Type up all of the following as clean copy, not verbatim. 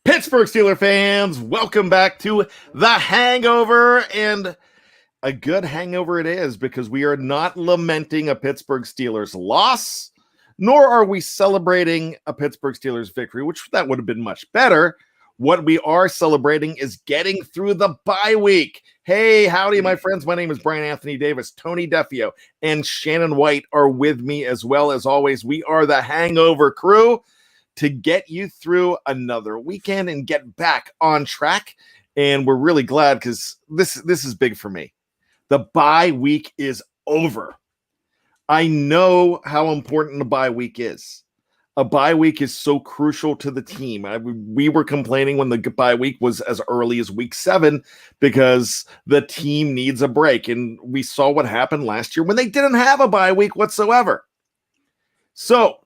Pittsburgh Steelers fans, welcome back to The Hangover, and a good hangover it is because we are not lamenting a Pittsburgh Steelers loss, nor are we celebrating a Pittsburgh Steelers victory, which that would have been much better. What we are celebrating is getting through the bye week. Hey, howdy, my friends. My name is Bryan Anthony Davis. Tony Defeo and Shannon White are with me as well. As always, we are the Hangover crew to get you through another weekend and get back on track. And we're really glad because this is big for me. The bye week is over. I know how important the bye week is. A bye week is so crucial to the team. We were complaining when the bye week was as early as week 7 because the team needs a break. And we saw what happened last year when they didn't have a bye week whatsoever. So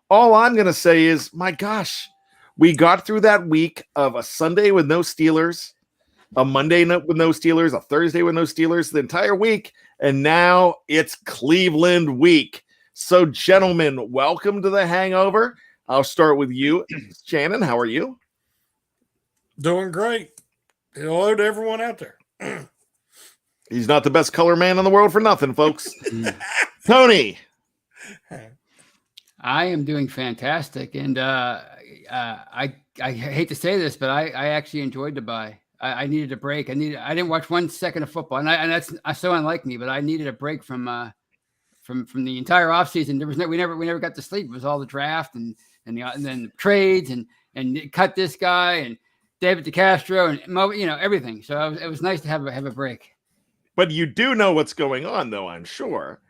all I'm going to say is, my gosh, we got through that week of a Sunday with no Steelers, a Monday night with no Steelers, a Thursday with no Steelers, the entire week, and now it's Cleveland week. So, gentlemen, welcome to the Hangover. I'll start with you. Shannon, how are you? Doing great. Hello to everyone out there. He's not the best color man in the world for nothing, folks. Tony. I am doing fantastic, and I hate to say this, but I actually enjoyed the bye. I needed a break. I didn't watch 1 second of football, and that's so unlike me. But I needed a break from the entire offseason. We never got to sleep. It was all the draft and then trades and cut this guy and David DeCastro and everything. So it was nice to have a break. But you do know what's going on, though, I'm sure.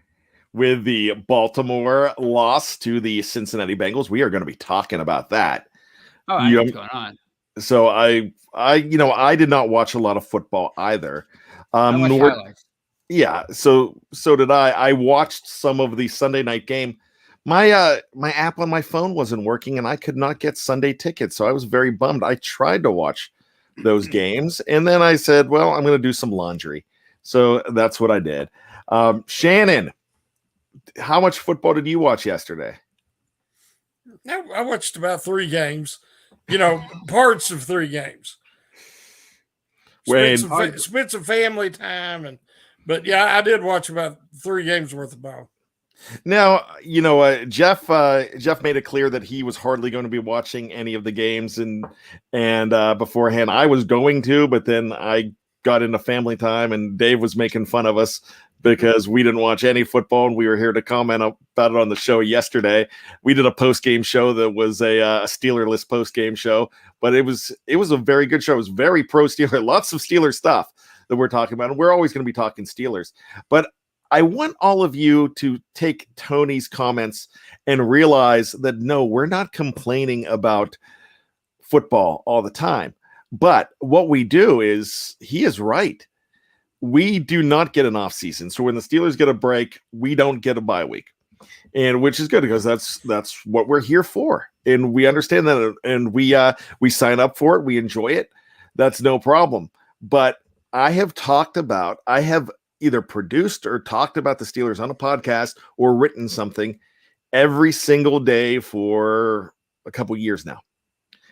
With the Baltimore loss to the Cincinnati Bengals, we are going to be talking about that. Oh, I know what's going on. So I did not watch a lot of football either. I watched highlights. Yeah, so did I. I watched some of the Sunday night game. My app on my phone wasn't working, and I could not get Sunday tickets, so I was very bummed. I tried to watch those games, and then I said, well, I'm going to do some laundry. So that's what I did. Shannon, how much football did you watch yesterday? I watched about 3 games, parts of 3 games. Spent some family time, but yeah, I did watch about 3 games worth of ball. Now, Jeff made it clear that he was hardly going to be watching any of the games, and beforehand I was going to, but then I got into family time, and Dave was making fun of us because we didn't watch any football, and we were here to comment about it on the show yesterday. We did a post-game show that was a Steeler-less post-game show, but it was a very good show. It was very pro-Steeler, lots of Steeler stuff that we're talking about, and we're always going to be talking Steelers. But I want all of you to take Tony's comments and realize that, no, we're not complaining about football all the time. But what we do is, he is right. We do not get an off season. So when the Steelers get a break, we don't get a bye week, and which is good because that's what we're here for. And we understand that, and we sign up for it. We enjoy it. That's no problem. But I have either produced or talked about the Steelers on a podcast or written something every single day for a couple years now.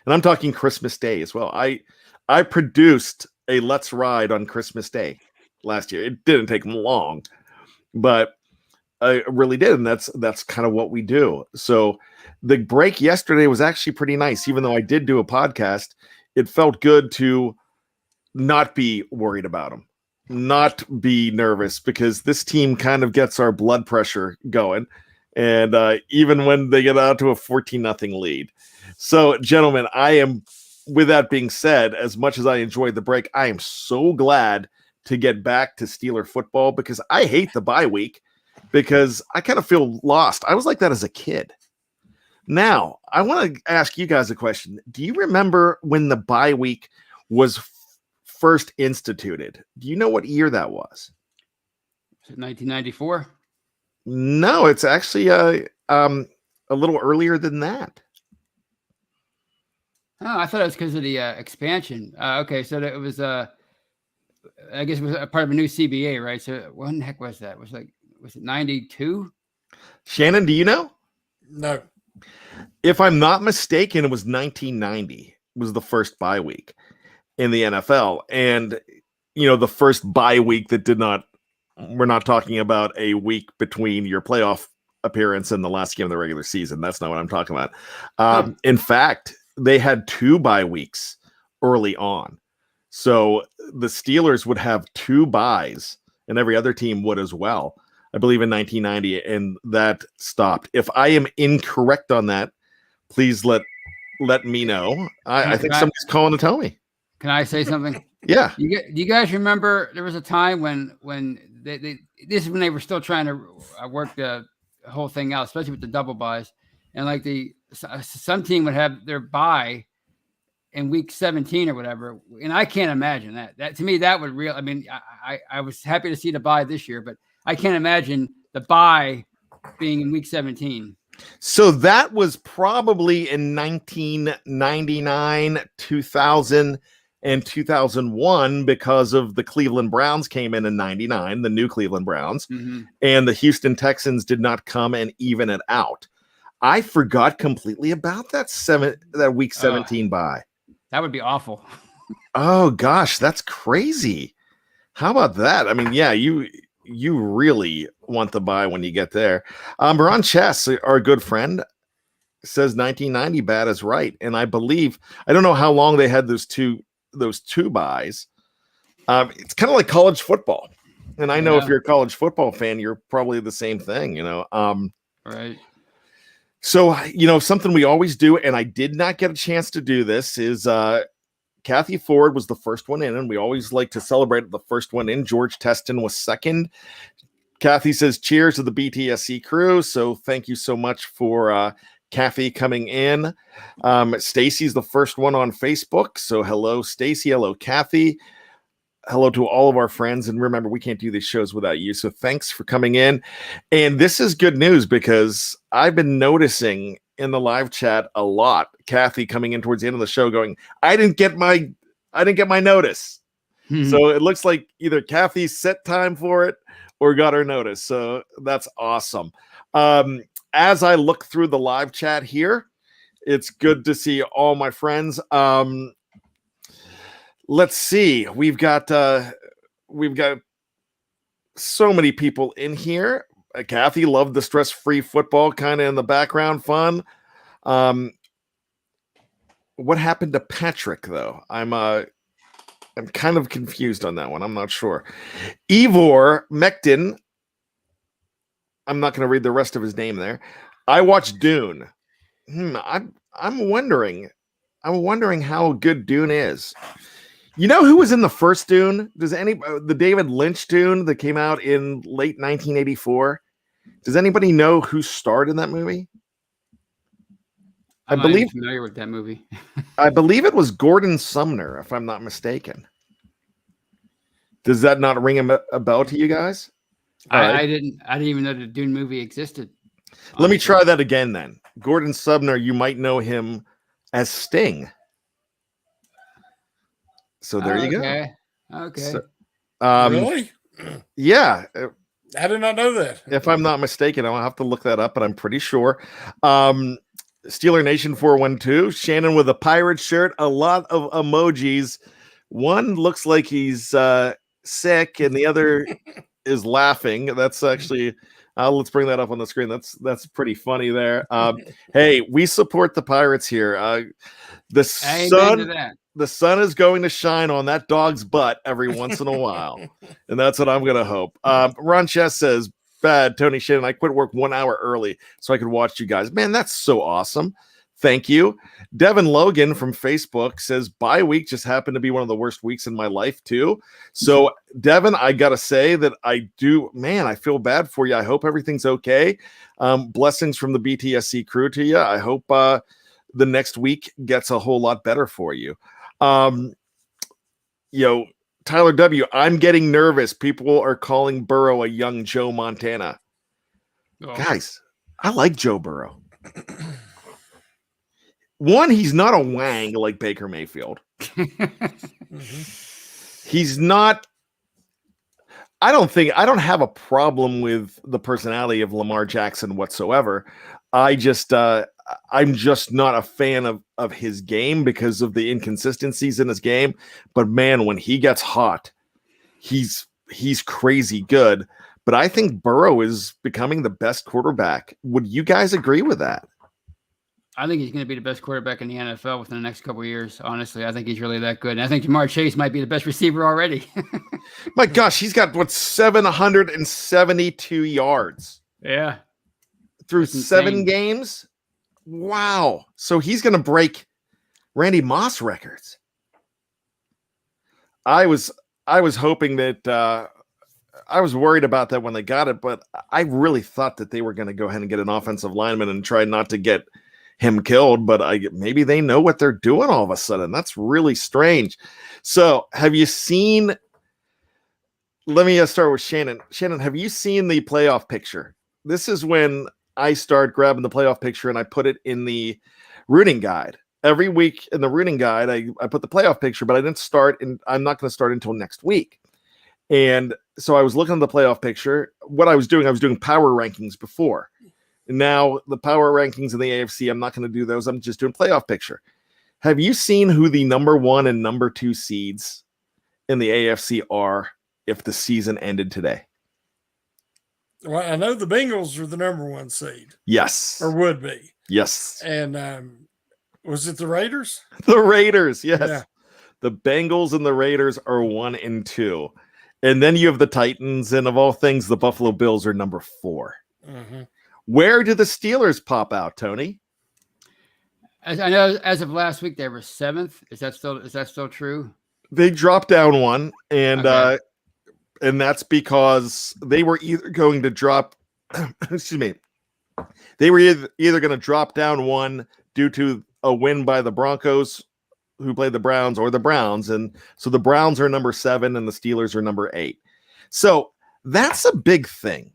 And I'm talking Christmas Day as well. I produced a Let's Ride on Christmas Day last year. It didn't take long, but I really did. And that's kind of what we do. So the break yesterday was actually pretty nice. Even though I did do a podcast, it felt good to not be worried about them, not be nervous, because this team kind of gets our blood pressure going. And even when they get out to a 14-0 lead. So, gentlemen, with that being said, as much as I enjoyed the break, I am so glad to get back to Steeler football because I hate the bye week because I kind of feel lost. I was like that as a kid. Now, I want to ask you guys a question. Do you remember when the bye week was first instituted? Do you know what year that was? Was it 1994? No, it's actually a little earlier than that. Oh, I thought it was because of the expansion. Okay, so it was I guess it was a part of a new CBA, right? So when the heck was that? Was it 92? Shannon, do you know? No. If I'm not mistaken, it was 1990. was the first bye week in the NFL. And, the first bye week that we're not talking about a week between your playoff appearance and the last game of the regular season. That's not what I'm talking about. In fact, they had 2 bye weeks early on. So the Steelers would have 2 byes, and every other team would as well, I believe, in 1990, and that stopped. If I am incorrect on that, please let me know. I think somebody's calling to tell me. Can I say something? Yeah. Do you guys remember there was a time when this is when they were still trying to work the whole thing out, especially with the double buys, and like some team would have their bye in week 17 or whatever, and I can't imagine that. That to me, that would I mean, I was happy to see the bye this year, but I can't imagine the bye being in week 17. So that was probably in 1999, 2000, and 2001 because of the Cleveland Browns came in 99, the new Cleveland Browns, and the Houston Texans did not come and even it out. I forgot completely about that week 17 bye. That would be awful. Oh gosh, that's crazy. How about that? I mean, yeah, you really want the bye when you get there. Ron Chess, our good friend, says 1990 bad is right, and I believe I don't know how long they had those two byes. It's kind of like college football, and I know if you're a college football fan, you're probably the same thing, Right. So, something we always do, and I did not get a chance to do this, is Kathy Ford was the first one in, and we always like to celebrate the first one in. George Teston was second. Kathy says, cheers to the BTSC crew. So thank you so much for Kathy coming in. Stacy's the first one on Facebook. So hello, Stacy. Hello, Kathy. Hello to all of our friends. And remember, we can't do these shows without you. So thanks for coming in. And this is good news because I've been noticing in the live chat a lot, Kathy coming in towards the end of the show going, I didn't get my notice. So it looks like either Kathy set time for it or got her notice. So that's awesome. As I look through the live chat here, it's good to see all my friends. Let's see. We've got so many people in here. Kathy loved the stress-free football, kind of in the background fun. What happened to Patrick, though? I'm kind of confused on that one. I'm not sure. Ivor Mektin. I'm not going to read the rest of his name there. I watched Dune. I'm wondering how good Dune is. You know who was in the first Dune? The David Lynch Dune that came out in late 1984? Does anybody know who starred in that movie? I'm not familiar with that movie. I believe it was Gordon Sumner, if I'm not mistaken. Does that not ring a bell to you guys? I didn't even know the Dune movie existed. Let me try that again then. Gordon Sumner, you might know him as Sting. So there you go. Okay. So, really? Yeah. I did not know that. If I'm not mistaken, I'll have to look that up, but I'm pretty sure. Steeler Nation 412, Shannon with a pirate shirt, a lot of emojis. One looks like he's sick, and the other is laughing. That's actually, let's bring that up on the screen. That's pretty funny there. Hey, we support the Pirates here. The sun is going to shine on that dog's butt every once in a while, and that's what I'm going to hope. Ron Chess says, bad, Tony Shannon, I quit work 1 hour early so I could watch you guys. Man, that's so awesome. Thank you. Devin Logan from Facebook says, bye week just happened to be one of the worst weeks in my life too. So Devin, I got to say that I feel bad for you. I hope everything's okay. Blessings from the BTSC crew to you. I hope the next week gets a whole lot better for you. Tyler W., I'm getting nervous. People are calling Burrow a young Joe Montana. Oh. Guys, I like Joe Burrow. One, he's not a wang like Baker Mayfield. He's not. I don't have a problem with the personality of Lamar Jackson whatsoever. I just, I'm just not a fan of his game because of the inconsistencies in his game. But man, when he gets hot, he's crazy good. But I think Burrow is becoming the best quarterback. Would you guys agree with that? I think he's going to be the best quarterback in the NFL within the next couple of years. Honestly, I think he's really that good. And I think Jamar Chase might be the best receiver already. My gosh, he's got 772 yards. Yeah. Through 7 games. Wow. So he's going to break Randy Moss records. I was hoping that I was worried about that when they got it, but I really thought that they were going to go ahead and get an offensive lineman and try not to get him killed, but maybe they know what they're doing all of a sudden. That's really strange. So have you seen, let me start with Shannon. Shannon, have you seen the playoff picture? This is when I start grabbing the playoff picture and I put it in the rooting guide. Every week in the rooting guide, I put the playoff picture, but I didn't start, and I'm not going to start until next week. And so I was looking at the playoff picture. What I was doing power rankings before. And now the power rankings in the AFC, I'm not going to do those. I'm just doing playoff picture. Have you seen who the number 1 and number 2 seeds in the AFC are if the season ended today? Well, I know the Bengals are the number 1 seed. Yes. Or would be. Yes. And was it the Raiders? The Raiders, yes. Yeah. The Bengals and the Raiders are 1 and 2. And then you have the Titans, and of all things, the Buffalo Bills are number 4. Mm-hmm. Where do the Steelers pop out, Tony? As I know, as of last week, they were 7th. Is that still true? They dropped down 1, and okay. And that's because they were either going to drop. Excuse me. They were either going to drop down 1 due to a win by the Broncos, who played the Browns, or the Browns, and so the Browns are number 7 and the Steelers are number 8. So that's a big thing.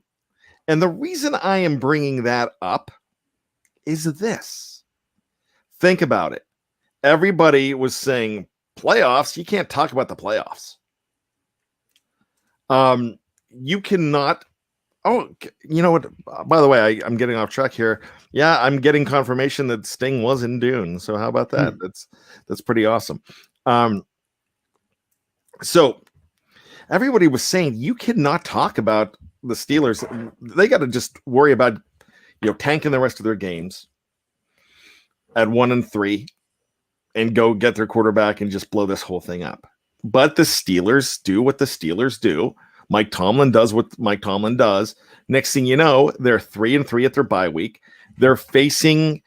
And the reason I am bringing that up is this. Think about it. Everybody was saying playoffs. You can't talk about the playoffs. You cannot. Oh, you know what? By the way, I'm getting off track here. Yeah, I'm getting confirmation that Sting was in Dune. So how about that? That's pretty awesome. So everybody was saying you cannot talk about the Steelers. They got to just worry about, tanking the rest of their games at 1 and 3 and go get their quarterback and just blow this whole thing up. But the Steelers do what the Steelers do. Mike Tomlin does what Mike Tomlin does. Next thing you know, they're 3 and 3 at their bye week. They're facing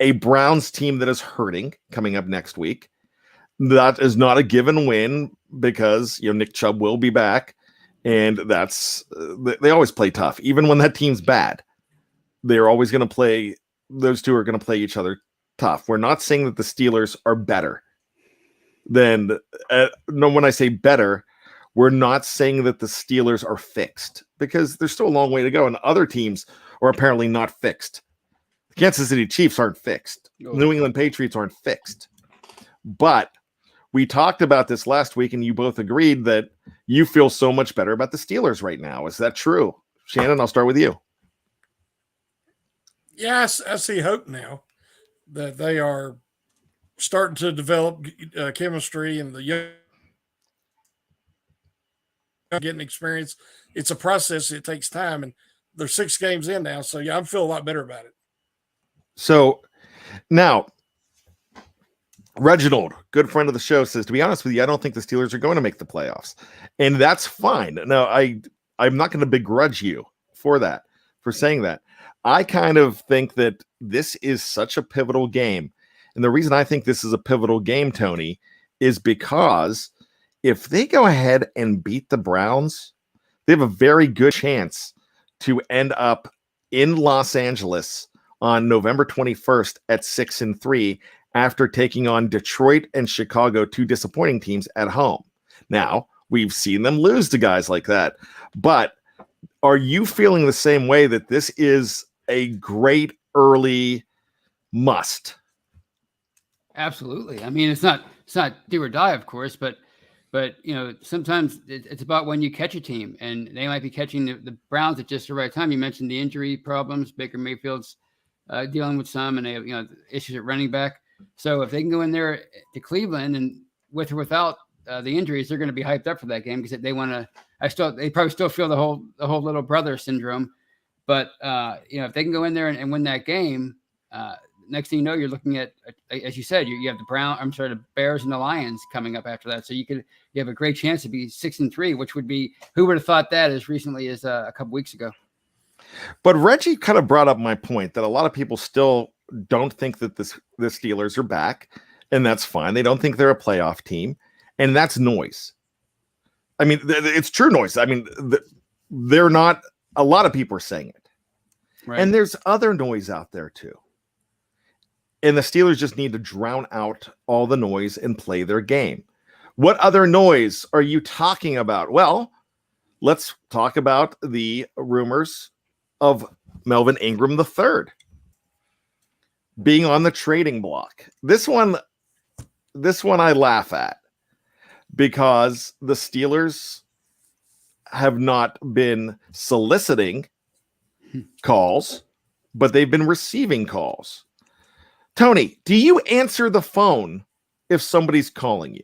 a Browns team that is hurting coming up next week. That is not a given win because Nick Chubb will be back, and they always play tough. Even when that team's bad, they're always going to play. Those two are going to play each other tough. We're not saying that the Steelers are better than. No, when I say better, we're not saying that the Steelers are fixed because there's still a long way to go, and other teams are apparently not fixed. The Kansas City Chiefs aren't fixed. New England Patriots aren't fixed. But we talked about this last week, and you both agreed that you feel so much better about the Steelers right now. Is that true? Shannon, I'll start with you. Yes, I see hope now that they are starting to develop chemistry, and the young getting experience. It's a process. It takes time, and they're 6 games in now. So, yeah, I feel a lot better about it. So now, Reginald, good friend of the show, says, to be honest with you, I don't think the Steelers are going to make the playoffs. And that's fine. Now, I'm not going to begrudge you for saying that. I kind of think that this is such a pivotal game. And the reason I think this is a pivotal game, Tony, is because if they go ahead and beat the Browns, they have a very good chance to end up in Los Angeles on November 21st at 6 and 3 after taking on Detroit and Chicago, 2 disappointing teams at home. Now, we've seen them lose to guys like that, but are you feeling the same way that this is a great early must? Absolutely. I mean, it's not do or die, of course, but sometimes it's about when you catch a team, and they might be catching the Browns at just the right time. You mentioned the injury problems. Baker Mayfield's dealing with some, and they have, issues at running back. So if they can go in there to Cleveland and with or without the injuries, they're going to be hyped up for that game because they want to. They probably still feel the whole little brother syndrome. But if they can go in there and win that game, next thing you know, you're looking at, as you said, you have the Bears and the Lions coming up after that. So you have a great chance to be 6-3, which would be, who would have thought that as recently as a couple weeks ago. But Reggie kind of brought up my point that a lot of people still don't think that the Steelers are back, and that's fine. They don't think they're a playoff team, and that's noise. I mean, it's true noise. I mean, they're not. A lot of people are saying it, right. And there's other noise out there too. And the Steelers just need to drown out all the noise and play their game. What other noise are you talking about? Well, let's talk about the rumors of Melvin Ingram III being on the trading block. This one I laugh at because the Steelers have not been soliciting calls, but they've been receiving calls. Tony, do you answer the phone if somebody's calling you?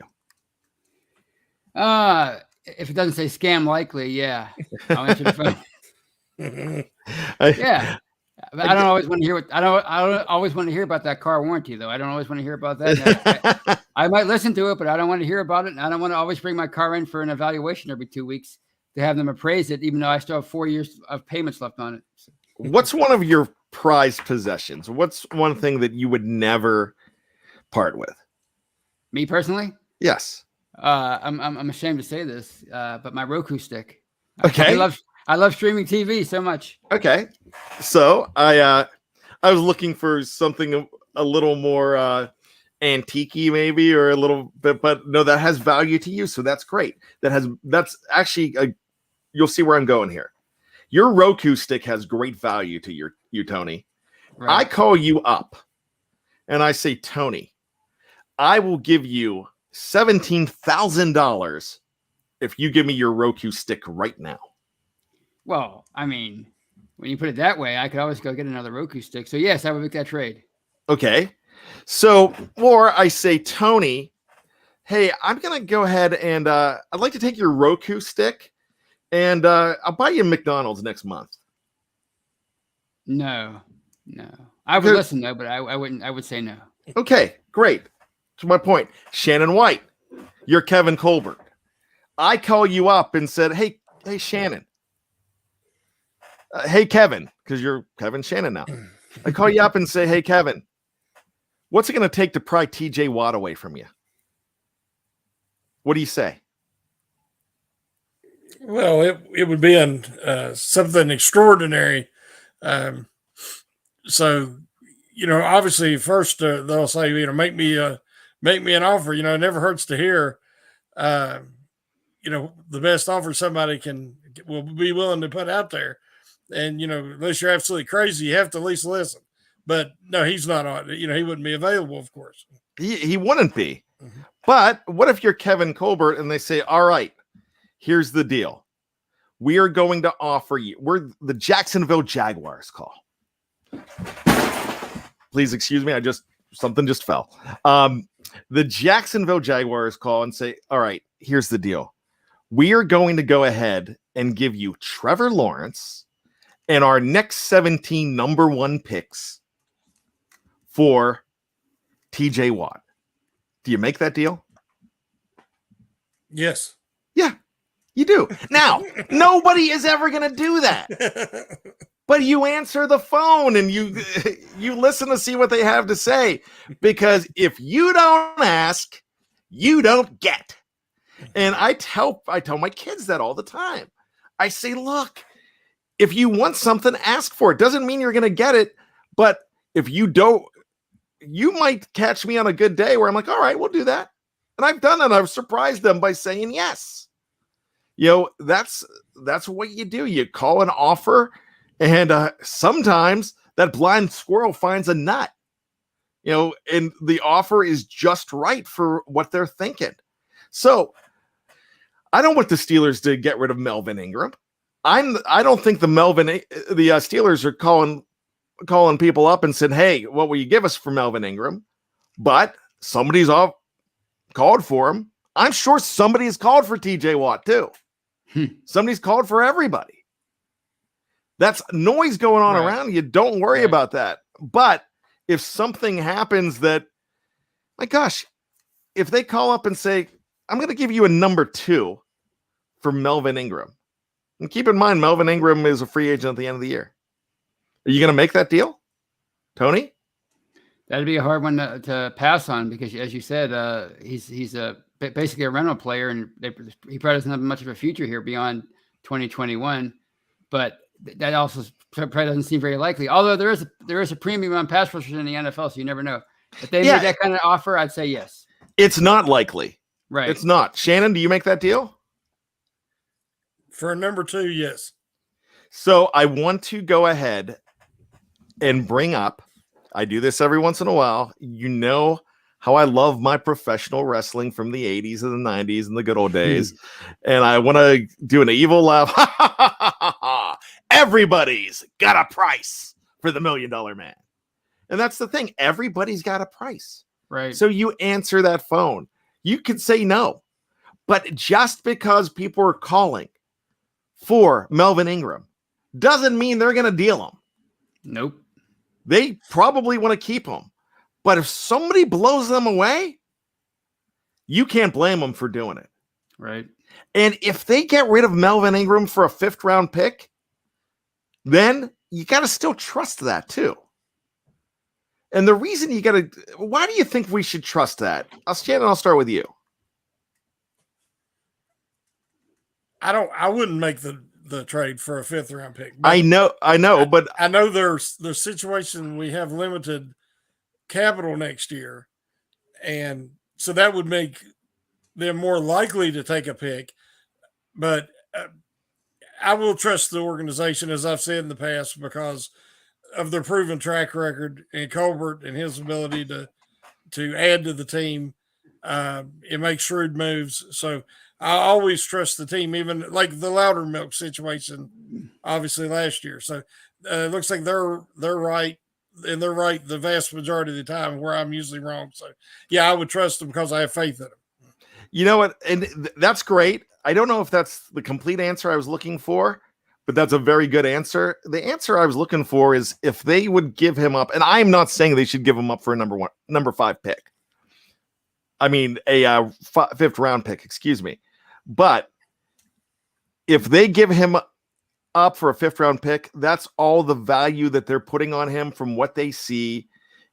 If it doesn't say scam likely, yeah, I'll answer the phone. Yeah. I don't always want to hear I don't always want to hear about that car warranty, though. I don't always want to hear about that. I might listen to it, but I don't want to hear about it. And I don't want to always bring my car in for an evaluation every 2 weeks to have them appraise it, even though I still have 4 years of payments left on it. So. What's one of your prized possessions? What's one thing that you would never part with? Me personally? Yes. I'm ashamed to say this, but my Roku stick. Okay. I love streaming TV so much. Okay. So I was looking for something a little more antique-y maybe, or a little bit, but no, that has value to you. So that's great. That's actually you'll see where I'm going here. Your Roku stick has great value to you, Tony. Right. I call you up and I say, Tony, I will give you $17,000 if you give me your Roku stick right now. Well, I mean, when you put it that way, I could always go get another Roku stick. So yes, I would make that trade. Okay. So, or I say, Tony, hey, I'm going to go ahead and I'd like to take your Roku stick and I'll buy you McDonald's next month. No. I would listen though, but I wouldn't. I would say no. Okay, great. To my point, Shannon White, you're Kevin Colbert. I call you up and said, hey, Shannon. Hey, Kevin, because you're Kevin Shannon now. I call you up and say, hey, Kevin, what's it going to take to pry TJ Watt away from you? What do you say? Well, it would be something extraordinary. So, obviously first they'll say, make me an offer. It never hurts to hear, the best offer somebody will be willing to put out there. And, unless you're absolutely crazy, you have to at least listen. But no, he's not on. He wouldn't be available, of course. He wouldn't be. Mm-hmm. But what if you're Kevin Colbert and they say, all right, here's the deal. We are going to offer you. We're the Jacksonville Jaguars call. Please excuse me. Something just fell. The Jacksonville Jaguars call and say, all right, here's the deal. We are going to go ahead and give you Trevor Lawrence and our next 17 number 1 picks for TJ Watt. Do you make that deal? Yes. Yeah, you do. Now, nobody is ever going to do that. But you answer the phone and you listen to see what they have to say. Because if you don't ask, you don't get. And I tell my kids that all the time. I say, look, if you want something, ask for it. Doesn't mean you're going to get it. But if you don't, you might catch me on a good day where I'm like, all right, we'll do that. And I've done that. I've surprised them by saying yes. That's what you do. You call an offer, and sometimes that blind squirrel finds a nut. And the offer is just right for what they're thinking. So I don't want the Steelers to get rid of Melvin Ingram. I don't think the Steelers are calling calling people up and said, hey, what will you give us for Melvin Ingram? But somebody's off called for him. I'm sure somebody's called for TJ Watt too. Somebody's called for everybody. That's noise going on around you. Don't worry about that. But if something happens that, my gosh, if they call up and say, I'm going to give you a number 2 for Melvin Ingram. And keep in mind, Melvin Ingram is a free agent at the end of the year. Are you going to make that deal, Tony? That'd be a hard one to pass on because, as you said, he's basically a rental player, and he probably doesn't have much of a future here beyond 2021. But that also probably doesn't seem very likely. Although there is a premium on pass rushers in the NFL, so you never know. If they made that kind of offer, I'd say yes. It's not likely. Right. It's not. Shannon, do you make that deal? For a number 2, yes. So I want to go ahead and bring up, I do this every once in a while. You know how I love my professional wrestling from the 80s and the 90s and the good old days. And I want to do an evil laugh. Everybody's got a price for the $1 Million Man. And that's the thing. Everybody's got a price. Right. So you answer that phone. You could say no. But just because people are calling for Melvin Ingram doesn't mean they're going to deal him. Nope. They probably want to keep him. But if somebody blows them away, you can't blame them for doing it. Right. And if they get rid of Melvin Ingram for a 5th round pick, then you got to still trust that too. And the reason why do you think we should trust that? Shannon, I'll start with you. I wouldn't make the trade for a 5th round pick. I know, but I know there's the situation we have limited capital next year, and so that would make them more likely to take a pick. But I will trust the organization, as I've said in the past, because of their proven track record and Colbert and his ability to add to the team and make shrewd moves. So I always trust the team, even like the Loudermilk situation, obviously last year. So it looks like they're right, and they're right the vast majority of the time, where I'm usually wrong. So yeah, I would trust them because I have faith in them. You know what? And that's great. I don't know if that's the complete answer I was looking for, but that's a very good answer. The answer I was looking for is if they would give him up, and I'm not saying they should give him up for a number 5 pick. I mean, a 5th round pick, excuse me. But if they give him up for a 5th round pick, that's all the value that they're putting on him from what they see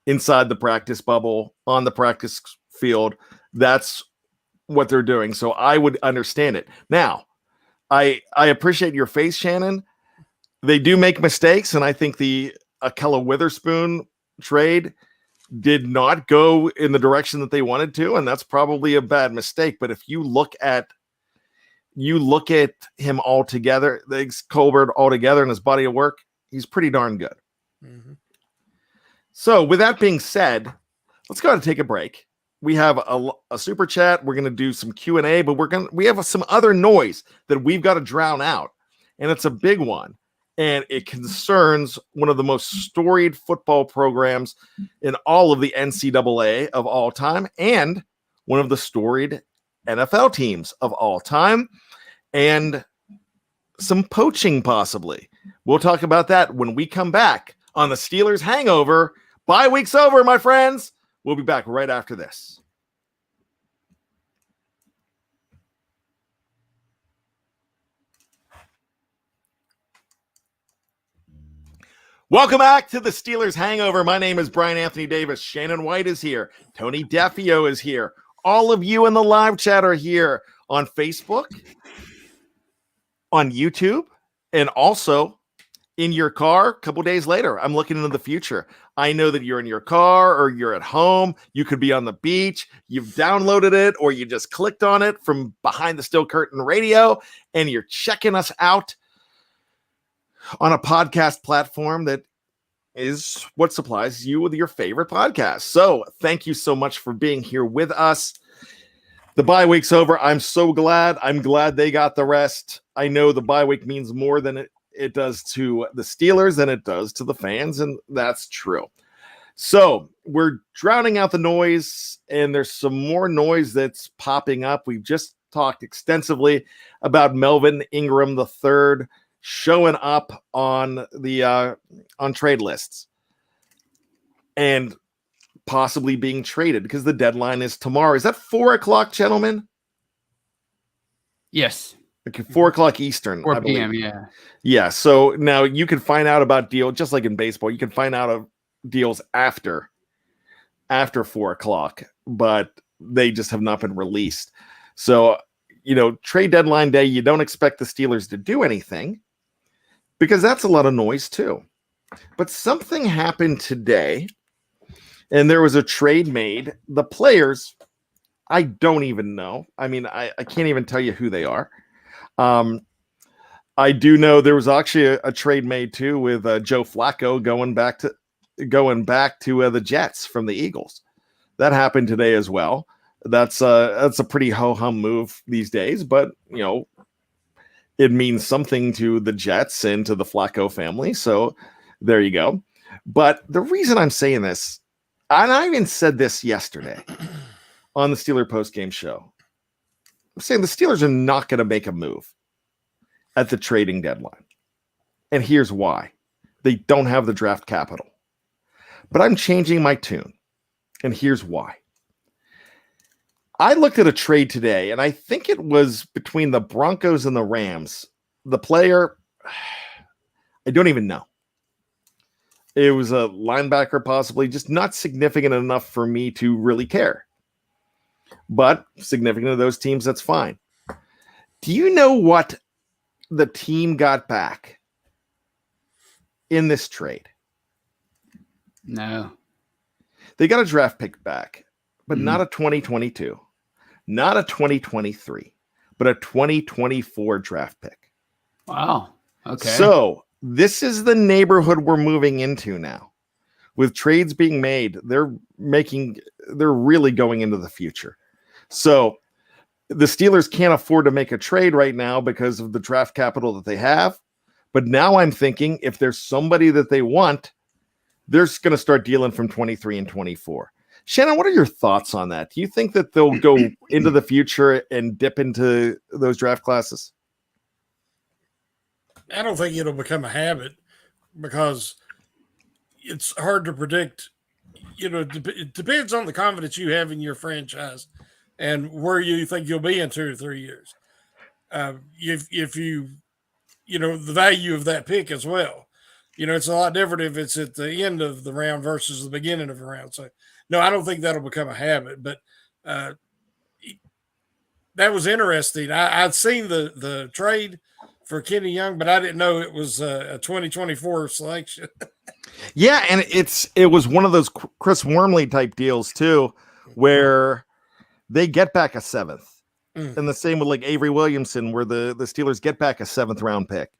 inside the practice bubble, on the practice field. That's what they're doing. So I would understand it. Now, I appreciate your face, Shannon. They do make mistakes, and I think the Akella Witherspoon trade did not go in the direction that they wanted to, and that's probably a bad mistake. But if you look at him all together, Colbert all together in his body of work, he's pretty darn good. Mm-hmm. So with that being said, let's go ahead and take a break. We have a super chat. We're going to do some Q&A, but we have some other noise that we've got to drown out, and it's a big one, and it concerns one of the most storied football programs in all of the NCAA of all time, and one of the storied NFL teams of all time, and some poaching possibly. We'll talk about that when we come back on the Steelers Hangover. Bye week's over, my friends. We'll be back right after this. Welcome back to the Steelers Hangover. My name is Bryan Anthony Davis. Shannon White is here. Tony Defeo is here. All of you in the live chat are here on Facebook, on YouTube, and also in your car a couple days later. I'm looking into the future. I know that you're in your car or you're at home. You could be on the beach. You've downloaded it or you just clicked on it from behind the Steel Curtain Radio, and you're checking us out on a podcast platform that is what supplies you with your favorite podcast. So thank you so much for being here with us. The bye week's over. I'm so glad. I'm glad they got the rest. I know the bye week means more than it does to the Steelers than it does to the fans, and that's true. So we're drowning out the noise, and there's some more noise that's popping up. We've just talked extensively about Melvin Ingram III showing up on the on trade lists and possibly being traded because the deadline is tomorrow. Is that 4:00, gentlemen? Yes. Okay, 4:00 Eastern. 4 p.m. Yeah. Yeah. So now you can find out about deal, just like in baseball, you can find out of deals after 4:00, but they just have not been released. So, trade deadline day, you don't expect the Steelers to do anything because that's a lot of noise too. But something happened today, and there was a trade made. The players, I don't even know. I mean, I can't even tell you who they are. I do know there was actually a trade made too with Joe Flacco going back to the Jets from the Eagles. That happened today as well. That's a pretty ho-hum move these days, but it means something to the Jets and to the Flacco family. So there you go. But the reason I'm saying this, and I even said this yesterday on the Steeler postgame show, I'm saying the Steelers are not going to make a move at the trading deadline. And here's why. They don't have the draft capital. But I'm changing my tune. And here's why. I looked at a trade today, and I think it was between the Broncos and the Rams. The player, I don't even know. It was a linebacker, possibly, just not significant enough for me to really care. But significant to those teams, that's fine. Do you know what the team got back in this trade? No. They got a draft pick back, but not a 2022, not a 2023, but a 2024 draft pick. Wow. Okay. So this is the neighborhood we're moving into now. With trades being made, they're really going into the future. So the Steelers can't afford to make a trade right now because of the draft capital that they have. But now I'm thinking if there's somebody that they want, they're going to start dealing from 23 and 24. Shannon, what are your thoughts on that? Do you think that they'll go into the future and dip into those draft classes? I don't think it'll become a habit because it's hard to predict. It depends on the confidence you have in your franchise and where you think you'll be in 2 or 3 years. If you, the value of that pick as well. It's a lot different if it's at the end of the round versus the beginning of the round. So, no, I don't think that'll become a habit. But that was interesting. I'd seen the trade for Kenny Young, but I didn't know it was a 2024 selection. Yeah, and it was one of those Chris Wormley type deals too, where they get back a 7th. And the same with like Avery Williamson, where the Steelers get back a 7th round pick.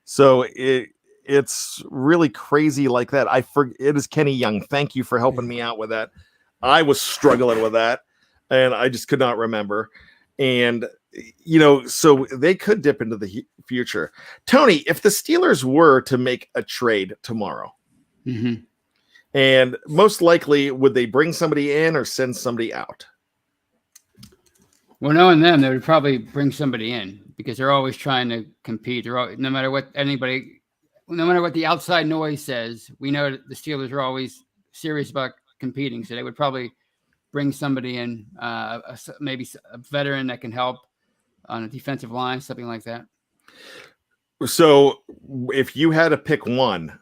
So it's really crazy like that. It is Kenny Young. Thank you for helping me out with that. I was struggling with that, and I just could not remember. And, so they could dip into the future. Tony, if the Steelers were to make a trade tomorrow, and most likely, would they bring somebody in or send somebody out? Well, knowing them, they would probably bring somebody in because they're always trying to compete. No matter what the outside noise says, we know that the Steelers are always serious about competing. So they would probably bring somebody in, maybe a veteran that can help on a defensive line, something like that. So if you had to pick one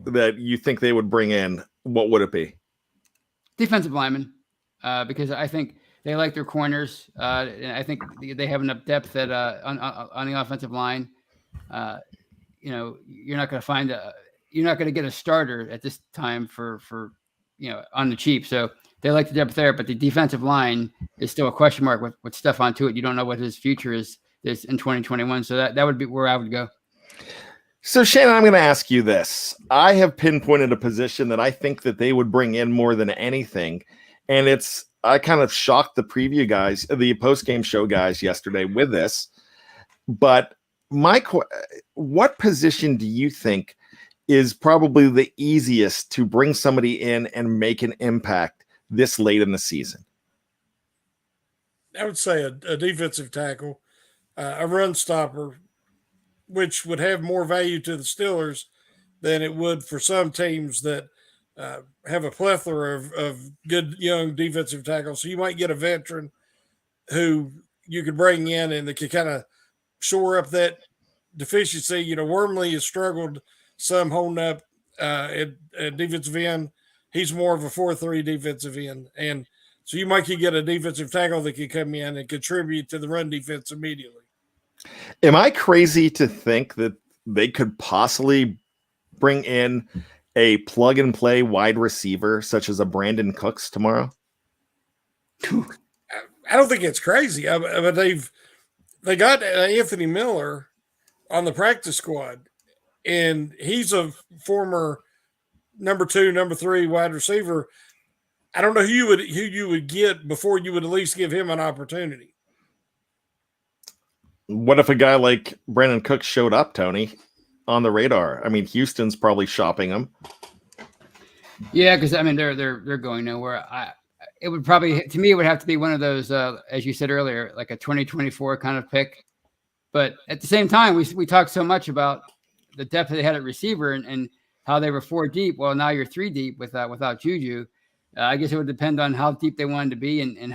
that you think they would bring in, what would it be? Defensive lineman, because I think they like their corners. And I think they have enough depth that on the offensive line. You're not going to get a starter at this time for on the cheap. So they like the depth there, but the defensive line is still a question mark with Stephon Tuitt. You don't know what his future is in 2021. So that would be where I would go. So Shannon, I'm going to ask you this. I have pinpointed a position that I think that they would bring in more than anything. And I kind of shocked the preview guys, the post-game show guys yesterday with this, but what position do you think is probably the easiest to bring somebody in and make an impact this late in the season? I would say a defensive tackle, a run stopper, which would have more value to the Steelers than it would for some teams that have a plethora of good young defensive tackles. So you might get a veteran who you could bring in and that could kind of shore up that deficiency. You know, Wormley has struggled some holding up at defensive end. He's more of a 4-3 defensive end. And so you might get a defensive tackle that can come in and contribute to the run defense immediately. Am I crazy to think that they could possibly bring in a plug and play wide receiver such as a Brandon Cooks tomorrow? I don't think it's crazy, but they got Anthony Miller on the practice squad, and he's a former number 2, number 3 wide receiver. I don't know who you would get before you would at least give him an opportunity. What if a guy like Brandon Cooks showed up, Tony, on the radar? I mean, Houston's probably shopping him. Yeah, because I mean they're going nowhere. It would probably, to me, it would have to be one of those, as you said earlier, like a 2024 kind of pick. But at the same time, we talked so much about the depth they had at receiver and how they were 4 deep. Well, now you're 3 deep without Juju. I guess it would depend on how deep they wanted to be and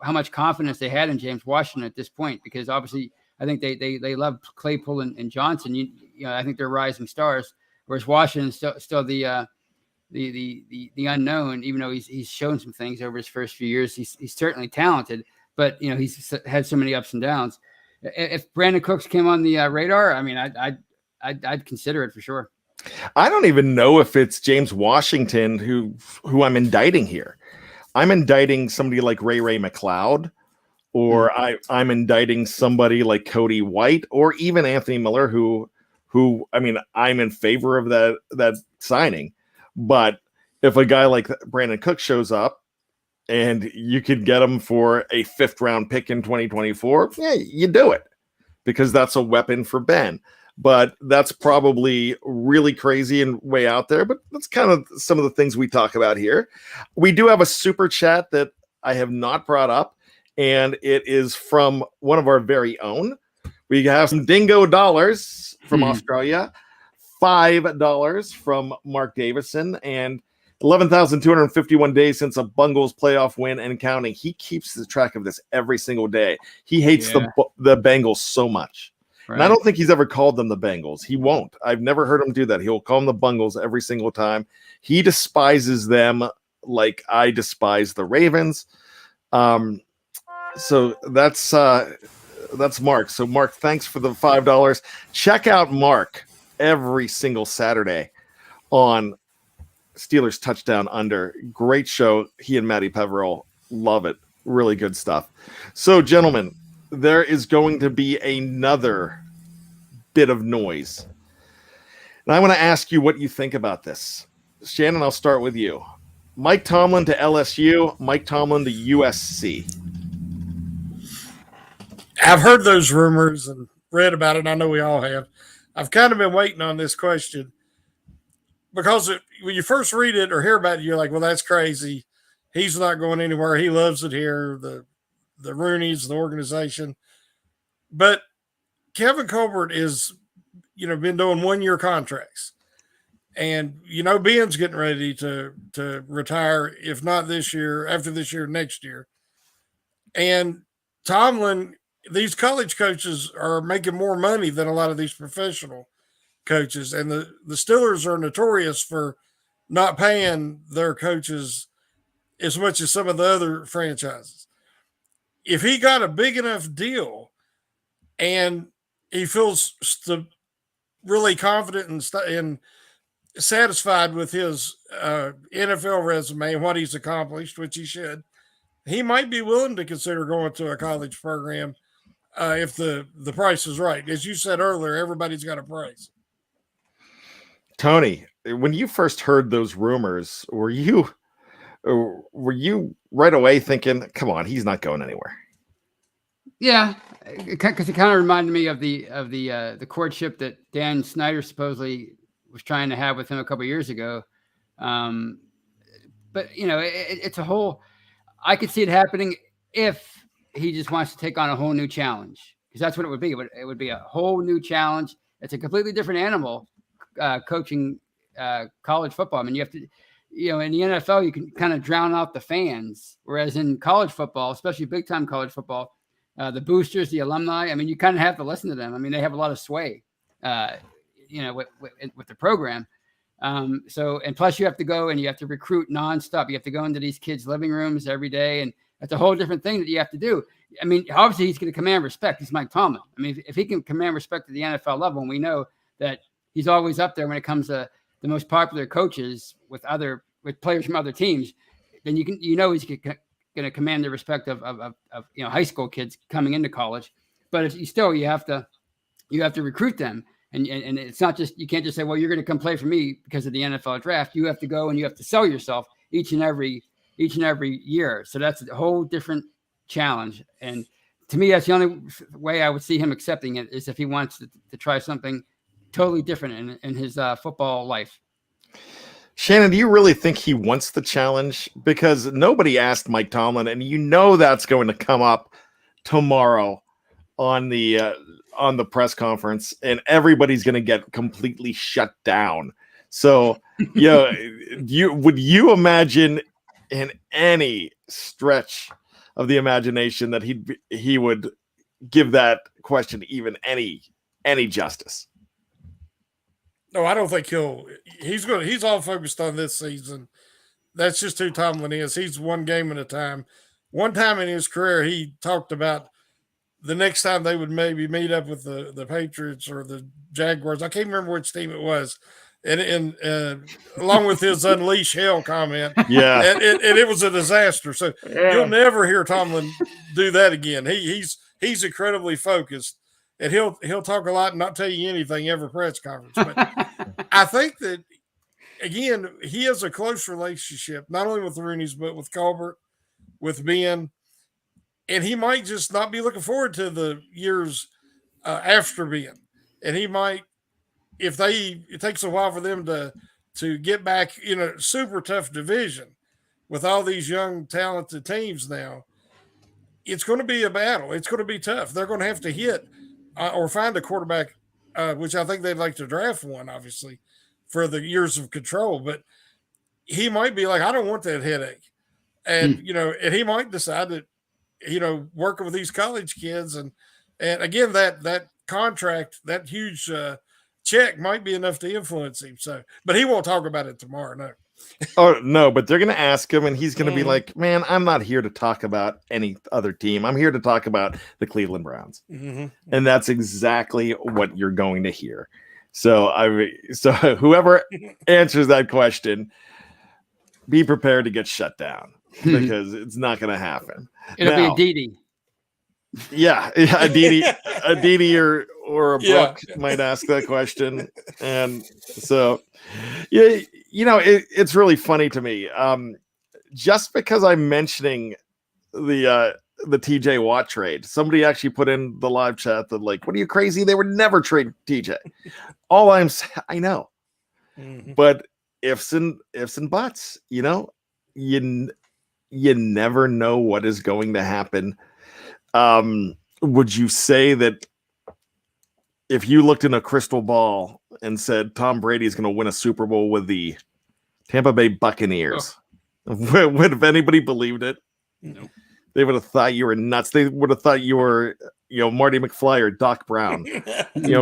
how much confidence they had in James Washington at this point. Because obviously, I think they love Claypool and Johnson. You know, I think they're rising stars, whereas Washington's still the unknown. Even though he's shown some things over his first few years, he's certainly talented. But you know, he's had so many ups and downs. If Brandon Cooks came on the radar, I mean, I'd consider it for sure. I don't even know if it's James Washington who I'm indicting here. I'm indicting somebody like Ray McLeod, or I'm indicting somebody like Cody White, or even Anthony Miller, who I mean, I'm in favor of that signing. But if a guy like Brandon Cook shows up and you could get him for a 5th round pick in 2024, yeah, you do it, because that's a weapon for Ben. But that's probably really crazy and way out there. But that's kind of some of the things we talk about here. We do have a super chat that I have not brought up, and it is from one of our very own. We have some dingo dollars from Australia, $5 from Mark Davison, and 11,251 days since a Bungles playoff win and counting. He keeps the track of this every single day. He hates the Bengals so much. Right. And I don't think he's ever called them the Bengals. He won't. I've never heard him do that. He'll call them the Bungles every single time. He despises them like I despise the Ravens. So that's Mark. So Mark, thanks for the $5. Check out Mark every single Saturday on Steelers Touchdown Under. Great show. He and Matty Peverell love it. Really good stuff. So, gentlemen, there is going to be another bit of noise. And I want to ask you what you think about this. Shannon, I'll start with you. Mike Tomlin to LSU, Mike Tomlin to USC. I've heard those rumors and read about it, and I know we all have. I've kind of been waiting on this question because when you first read it or hear about it, you're like, well, that's crazy. He's not going anywhere. He loves it here. The Rooneys, the organization. But Kevin Colbert is, been doing 1-year contracts. And, Ben's getting ready to retire, if not this year, after this year, next year. And Tomlin, these college coaches are making more money than a lot of these professional coaches. And the Steelers are notorious for not paying their coaches as much as some of the other franchises. If he got a big enough deal and he feels really confident and satisfied with his NFL resume and what he's accomplished, which he should, he might be willing to consider going to a college program if the price is right. As you said earlier, everybody's got a price. Tony, when you first heard those rumors, were you right away thinking, come on, he's not going anywhere? Yeah, because it kind of reminded me of the courtship that Dan Snyder supposedly was trying to have with him a couple of years ago. But it's a whole. I could see it happening if he just wants to take on a whole new challenge, because that's what it would be. It would be a whole new challenge. It's a completely different animal, coaching college football. I mean, you have to, in the NFL, you can kind of drown out the fans, whereas in college football, especially big time college football, the boosters, the alumni, I mean, you kind of have to listen to them. I mean, they have a lot of sway, with the program. So, and plus you have to go and you have to recruit nonstop. You have to go into these kids' living rooms every day. And that's a whole different thing that you have to do. I mean, obviously he's going to command respect. He's Mike Tomlin. I mean, if he can command respect at the NFL level, and we know that he's always up there when it comes to the most popular coaches with players from other teams, then he's going to command the respect of high school kids coming into college. But you have to recruit them. And it's not just, you can't just say, well, you're going to come play for me because of the NFL draft. You have to go and you have to sell yourself each and every year. So that's a whole different challenge. And to me, that's the only way I would see him accepting it, is if he wants to try something totally different in his football life. Shannon, do you really think he wants the challenge? Because nobody asked Mike Tomlin, and that's going to come up tomorrow on the press conference, and everybody's going to get completely shut down. So, would you imagine in any stretch of the imagination that he would give that question even any justice? No, I don't think he's all focused on this season. That's just who Tomlin is. He's one game at a time. One time in his career, he talked about the next time they would maybe meet up with the Patriots or the Jaguars. I can't remember which team it was. And along with his unleash hell comment. Yeah. And it was a disaster. So you'll never hear Tomlin do that again. He's incredibly focused, and he'll talk a lot and not tell you anything every press conference. But I think that, again, he has a close relationship, not only with the Rooneys, but with Colbert, with Ben. And he might just not be looking forward to the years after Ben. And he might, it takes a while for them to get back in a super tough division with all these young, talented teams now. It's going to be a battle. It's going to be tough. They're going to have to hit or find a quarterback, which I think they'd like to draft one, obviously, for the years of control. But he might be like, I don't want that headache. And, and he might decide that, working with these college kids and again, that contract, that huge check might be enough to influence him. So, but he won't talk about it tomorrow. No. Oh no, but they're going to ask him, and he's going to be like, "Man, I'm not here to talk about any other team. I'm here to talk about the Cleveland Browns," and that's exactly what you're going to hear. So, whoever answers that question, be prepared to get shut down, because it's not going to happen. It'll be a Didi. Yeah, a Didi or a Brooke might ask that question, and so it's really funny to me. Just because I'm mentioning the TJ Watt trade, somebody actually put in the live chat that, like, what are you, crazy? They would never trade TJ. All I'm saying, I know, but ifs and buts, you never know what is going to happen. Would you say that if you looked in a crystal ball and said Tom Brady is going to win a Super Bowl with the Tampa Bay Buccaneers, would have anybody believed it? No. They would have thought you were nuts. They would have thought you were, Marty McFly or Doc Brown,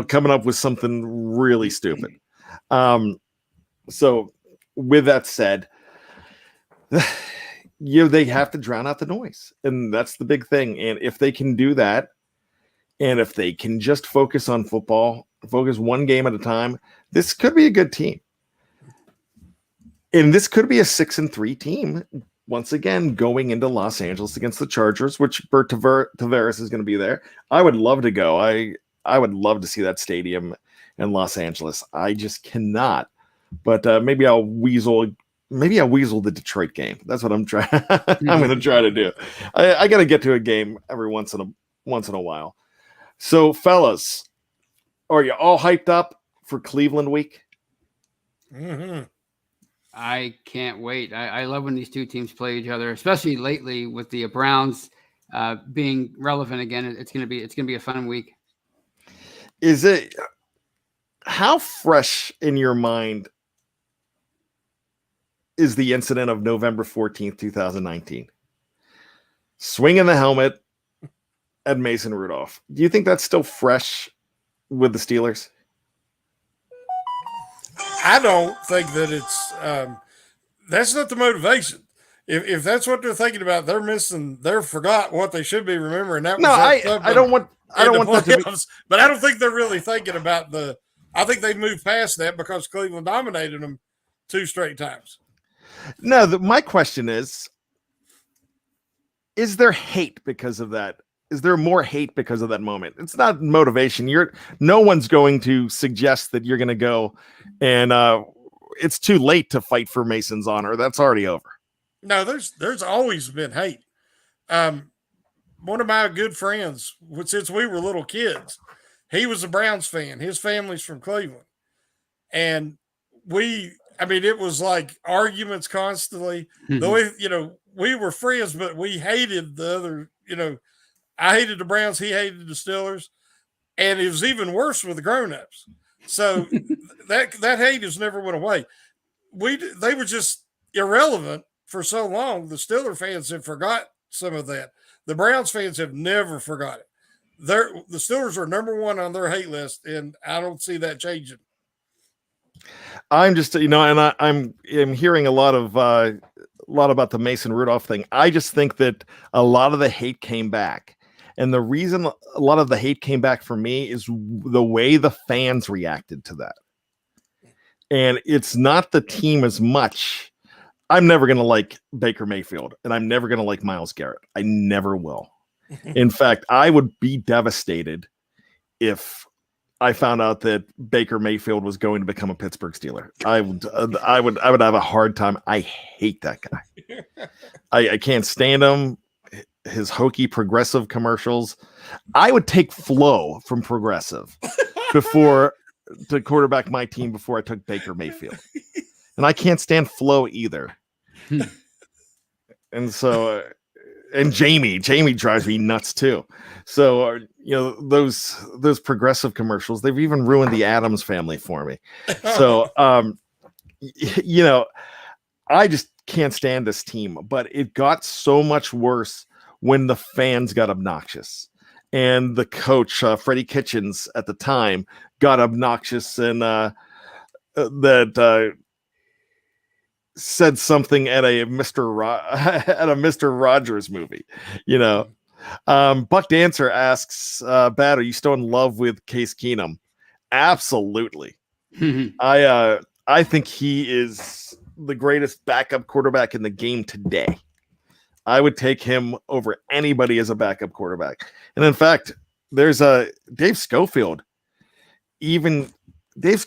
coming up with something really stupid. So with that said, they have to drown out the noise, and that's the big thing. And if they can do that, and if they can just focus on football, focus one game at a time, this could be a good team. And this could be a 6-3 team once again going into Los Angeles against the Chargers, which Bert Tavares is going to be there. I would love to go. I would love to see that stadium in Los Angeles. I just cannot. But maybe I'll weasel the Detroit game. That's what I'm trying. I'm going to try to do. I got to get to a game every once in once in a while. So, fellas, are you all hyped up for Cleveland week? Mm-hmm. I can't wait. I love when these two teams play each other, especially lately with the Browns being relevant again. It's gonna be a fun week. Is it how fresh in your mind is the incident of November 14th, 2019? Swinging the helmet at Mason Rudolph. Do you think that's still fresh with the Steelers? I don't think that it's that's not the motivation. If that's what they're thinking about, they're forgot what they should be remembering. That was I don't want that to be. But I don't think they're really thinking about I think they moved past that because Cleveland dominated them 2 straight times. No, my question is there hate because of that? Is there more hate because of that moment? It's not motivation. No one's going to suggest that you're going to go and it's too late to fight for Mason's honor. That's already over. No, there's always been hate. One of my good friends, since we were little kids, he was a Browns fan. His family's from Cleveland. And it was like arguments constantly. Mm-hmm. The way, we were friends, but we hated the other, I hated the Browns. He hated the Steelers. And it was even worse with the grown-ups. So that hate has never went away. They were just irrelevant for so long. The Steelers fans have forgot some of that. The Browns fans have never forgot it. The Steelers are number 1 on their hate list, and I don't see that changing. I'm just, and I'm hearing a lot about the Mason Rudolph thing. I just think that a lot of the hate came back. And the reason a lot of the hate came back for me is the way the fans reacted to that. And it's not the team as much. I'm never going to like Baker Mayfield, and I'm never going to like Myles Garrett. I never will. In fact, I would be devastated if I found out that Baker Mayfield was going to become a Pittsburgh Steeler. I would have a hard time. I hate that guy. I can't stand him. His hokey progressive commercials. I would take Flo from Progressive to quarterback my team before I took Baker Mayfield. And I can't stand Flo either. And so, and Jamie drives me nuts too. So, those progressive commercials, they've even ruined the Addams Family for me. So, I just can't stand this team, but it got so much worse when the fans got obnoxious, and the coach, Freddie Kitchens at the time, got obnoxious and said something at a Mr. Rogers movie. Buck Dancer asks, Bat, are you still in love with Case Keenum? Absolutely. I think he is the greatest backup quarterback in the game today. I would take him over anybody as a backup quarterback. And in fact, there's Dave Schofield even thinks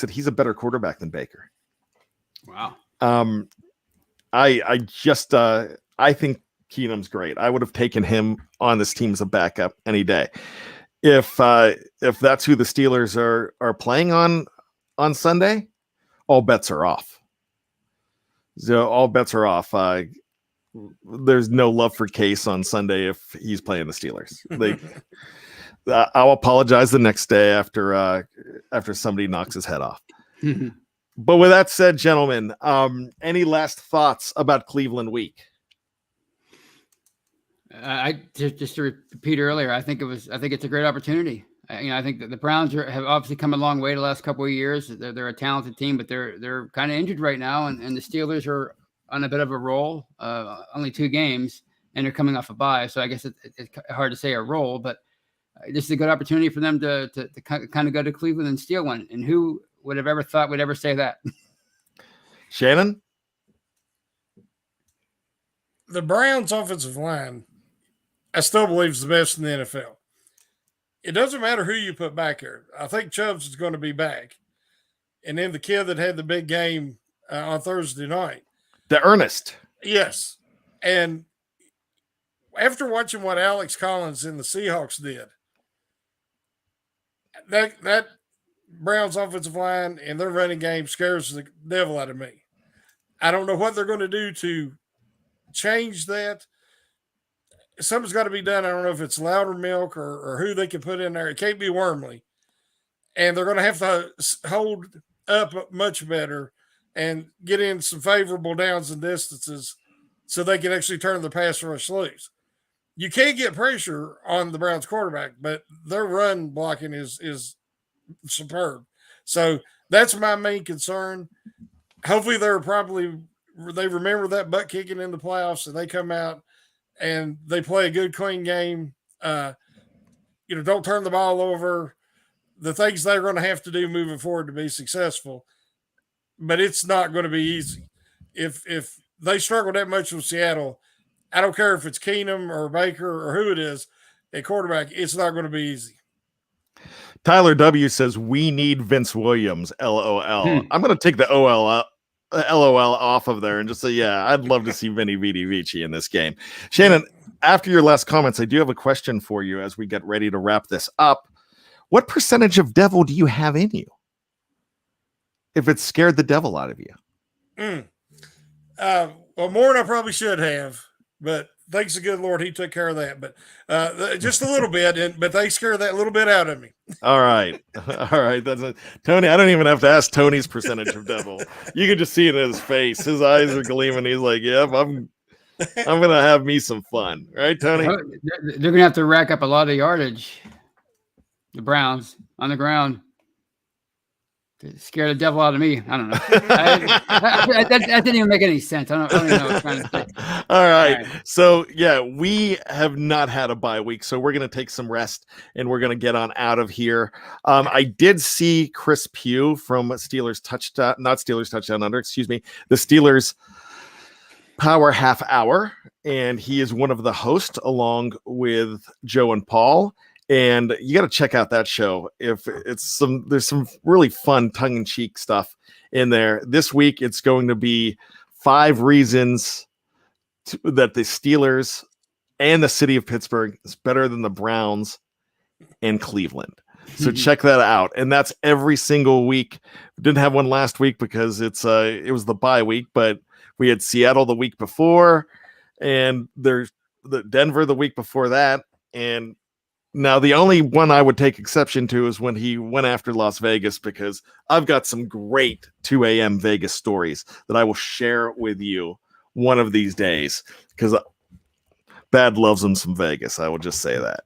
that he's a better quarterback than Baker. Wow. I think Keenum's great. I would have taken him on this team as a backup any day. If that's who the Steelers are playing on Sunday, all bets are off. So all bets are off. There's no love for Case on Sunday if he's playing the Steelers. I'll apologize the next day after somebody knocks his head off. But with that said, gentlemen, any last thoughts about Cleveland week? I just to repeat earlier, I think it's a great opportunity. I think that the Browns have obviously come a long way the last couple of years. They're a talented team, but they're kind of injured right now, and the Steelers are on a bit of a roll. Only 2 games, and they're coming off a bye, so I guess it's hard to say a roll, but this is a good opportunity for them to kind of go to Cleveland and steal one. And who would have ever thought would ever say that? Shannon? The Browns offensive line, I still believe, is the best in the NFL. It doesn't matter who you put back here. I think Chubbs is going to be back. And then the kid that had the big game on Thursday night. The Ernest. Yes. And after watching what Alex Collins and the Seahawks did, that Browns offensive line and their running game scares the devil out of me. I don't know what they're going to do to change that. Something's got to be done. I don't know if it's Loudermilk or who they can put in there. It can't be Wormley. And they're going to have to hold up much better and get in some favorable downs and distances so they can actually turn the pass rush loose. You can't get pressure on the Browns quarterback, but their run blocking is superb. So that's my main concern. Hopefully they remember that butt kicking in the playoffs and they come out and they play a good, clean game. Don't turn the ball over. The things they're going to have to do moving forward to be successful, but it's not going to be easy. If they struggle that much with Seattle, I don't care if it's Keenum or Baker or who it is at quarterback, it's not going to be easy. Tyler W says we need Vince Williams. LOL. I'm going to take the LOL off of there and just say, yeah, I'd love to see Vinny Vidi Vici in this game. Shannon, after your last comments, I do have a question for you as we get ready to wrap this up. What percentage of devil do you have in you? If it scared the devil out of you? Well, more than I probably should have, but thanks to good Lord, he took care of that. But just a little bit, but they scared that little bit out of me. All right. That's it. Tony, I don't even have to ask Tony's percentage of devil. You can just see it in his face. His eyes are gleaming. He's like, yep, I'm going to have me some fun. Right, Tony? They're going to have to rack up a lot of yardage. The Browns on the ground. Scare the devil out of me. I don't know. That didn't even make any sense. I don't even know what I'm trying to say. All right. So, yeah, we have not had a bye week, so we're going to take some rest, and we're going to get on out of here. I did see Chris Pugh from Steelers Touchdown, not Steelers Touchdown Under, excuse me, the Steelers Power Half Hour, and he is one of the hosts along with Joe and Paul. And you got to check out that show. There's some really fun tongue-in-cheek stuff in there. This week, it's going to be 5 reasons that the Steelers and the city of Pittsburgh is better than the Browns and Cleveland. So check that out. And that's every single week. We didn't have one last week because it was the bye week, but we had Seattle the week before, and there's the Denver the week before that, and now, the only one I would take exception to is when he went after Las Vegas, because I've got some great 2 a.m. Vegas stories that I will share with you one of these days, because Bad loves him some Vegas. I will just say that.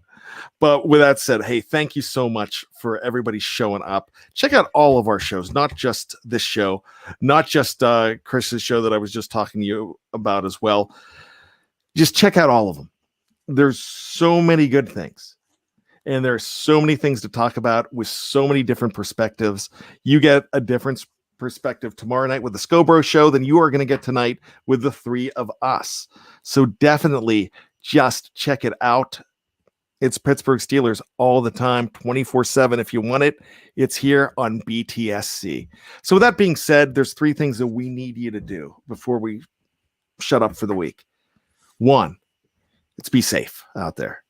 But with that said, hey, thank you so much for everybody showing up. Check out all of our shows, not just this show, not just Chris's show that I was just talking to you about as well. Just check out all of them. There's so many good things. And there's so many things to talk about with so many different perspectives. You get a different perspective tomorrow night with the Scobro Show than you are going to get tonight with the 3 of us. So definitely just check it out. It's Pittsburgh Steelers all the time, 24/7. If you want it, it's here on BTSC. So with that being said, there's 3 things that we need you to do before we shut up for the week. 1, it's be safe out there.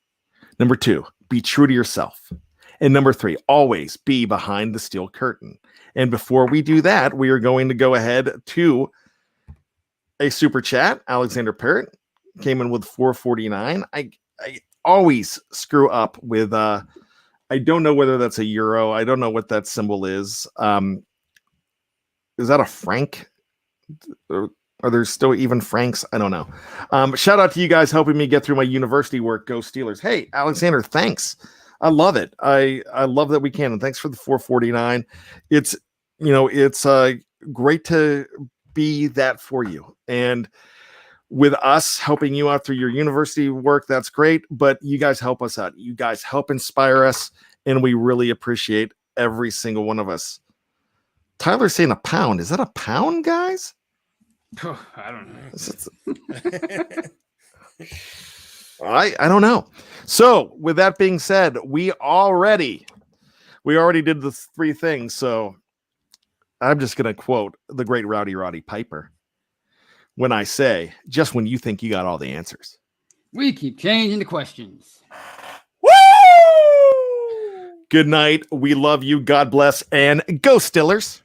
Number 2, be true to yourself. And number 3, always be behind the steel curtain. And before we do that, we are going to go ahead to a super chat. Alexander Parrott came in with $4.49. I always screw up with I don't know whether that's a euro. I don't know what that symbol is. Is that a franc? Are there still even francs? I don't know. Shout out to you guys helping me get through my university work. Go Steelers. Hey, Alexander, thanks. I love it. I love that we can. And thanks for the $4.49. It's great to be that for you. And with us helping you out through your university work, that's great. But you guys help us out. You guys help inspire us. And we really appreciate every single one of us. Tyler's saying a pound. Is that a pound, guys? Oh, I don't know. I don't know. So with that being said, we already did the 3 things. So I'm just going to quote the great Rowdy Roddy Piper when I say, just when you think you got all the answers, We keep changing the questions. Woo! Good night. We love you. God bless. And go Steelers.